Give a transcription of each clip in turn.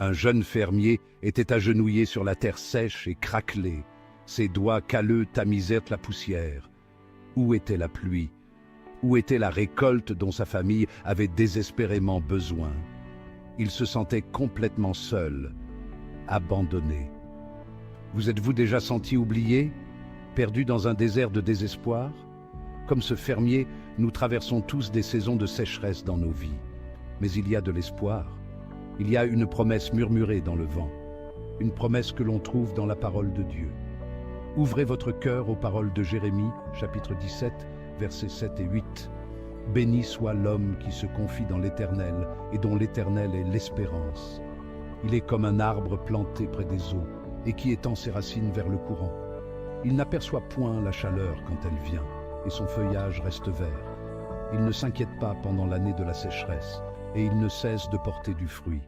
Un jeune fermier était agenouillé sur la terre sèche et craquelée. Ses doigts calleux tamisaient la poussière. Où était la pluie? Où était la récolte dont sa famille avait désespérément besoin? Il se sentait complètement seul, abandonné. Vous êtes-vous déjà senti oublié, perdu dans un désert de désespoir? Comme ce fermier, nous traversons tous des saisons de sécheresse dans nos vies. Mais il y a de l'espoir. Il y a une promesse murmurée dans le vent, une promesse que l'on trouve dans la parole de Dieu. Ouvrez votre cœur aux paroles de Jérémie, chapitre 17, versets 7 et 8. Béni soit l'homme qui se confie dans l'Éternel et dont l'Éternel est l'espérance. Il est comme un arbre planté près des eaux et qui étend ses racines vers le courant. Il n'aperçoit point la chaleur quand elle vient et son feuillage reste vert. Il ne s'inquiète pas pendant l'année de la sécheresse et il ne cesse de porter du fruit.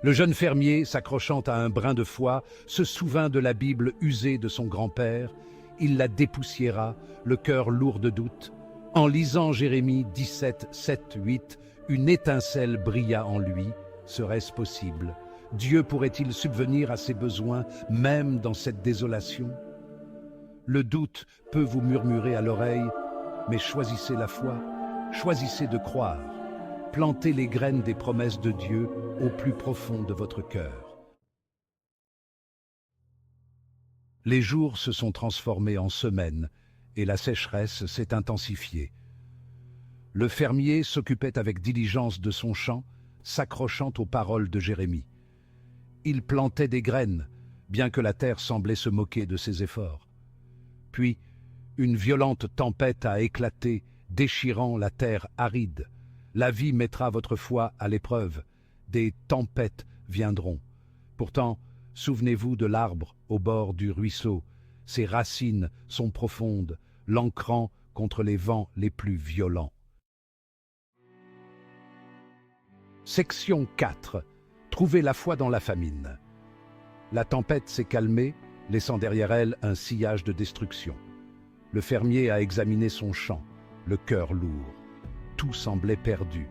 Le jeune fermier, s'accrochant à un brin de foie, se souvint de la Bible usée de son grand-père. Il la dépoussiéra, le cœur lourd de doute. En lisant Jérémie 17, 7, 8, une étincelle brilla en lui. Serait-ce possible? Dieu pourrait-il subvenir à ses besoins, même dans cette désolation? Le doute peut vous murmurer à l'oreille, mais choisissez la foi, choisissez de croire. Plantez les graines des promesses de Dieu au plus profond de votre cœur. Les jours se sont transformés en semaines et la sécheresse s'est intensifiée. Le fermier s'occupait avec diligence de son champ, s'accrochant aux paroles de Jérémie. Il plantait des graines, bien que la terre semblait se moquer de ses efforts. Puis, une violente tempête a éclaté, déchirant la terre aride. La vie mettra votre foi à l'épreuve. Des tempêtes viendront. Pourtant, souvenez-vous de l'arbre au bord du ruisseau. Ses racines sont profondes, l'ancrant contre les vents les plus violents. Section 4. Trouvez la foi dans la famine. La tempête s'est calmée, laissant derrière elle un sillage de destruction. Le fermier a examiné son champ, le cœur lourd. Tout semblait perdu.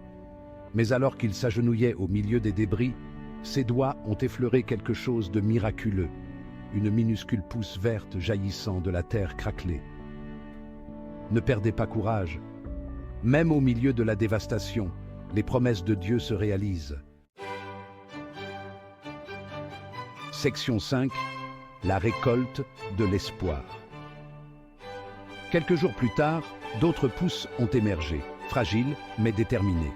Mais alors qu'il s'agenouillait au milieu des débris, ses doigts ont effleuré quelque chose de miraculeux, une minuscule pousse verte jaillissant de la terre craquelée. Ne perdez pas courage. Même au milieu de la dévastation, les promesses de Dieu se réalisent. Section 5. La récolte de l'espoir. Quelques jours plus tard, d'autres pousses ont émergé, fragiles mais déterminées.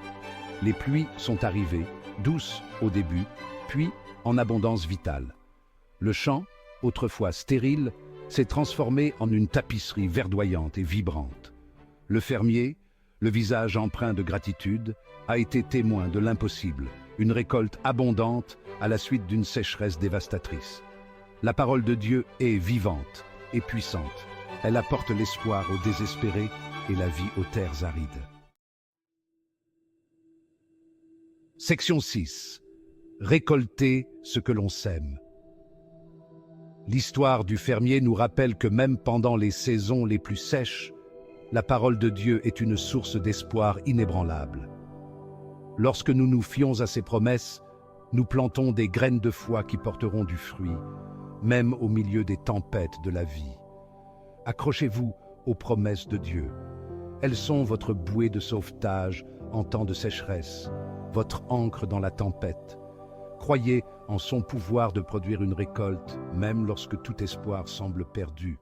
Les pluies sont arrivées, douces au début, puis en abondance vitale. Le champ, autrefois stérile, s'est transformé en une tapisserie verdoyante et vibrante. Le fermier, le visage empreint de gratitude, a été témoin de l'impossible, une récolte abondante à la suite d'une sécheresse dévastatrice. La parole de Dieu est vivante et puissante. Elle apporte l'espoir aux désespérés et la vie aux terres arides. Section 6. Récolter ce que l'on sème. L'histoire du fermier nous rappelle que même pendant les saisons les plus sèches, la parole de Dieu est une source d'espoir inébranlable. Lorsque nous nous fions à ses promesses, nous plantons des graines de foi qui porteront du fruit, même au milieu des tempêtes de la vie. Accrochez-vous aux promesses de Dieu. Elles sont votre bouée de sauvetage en temps de sécheresse, votre ancre dans la tempête. Croyez en son pouvoir de produire une récolte, même lorsque tout espoir semble perdu.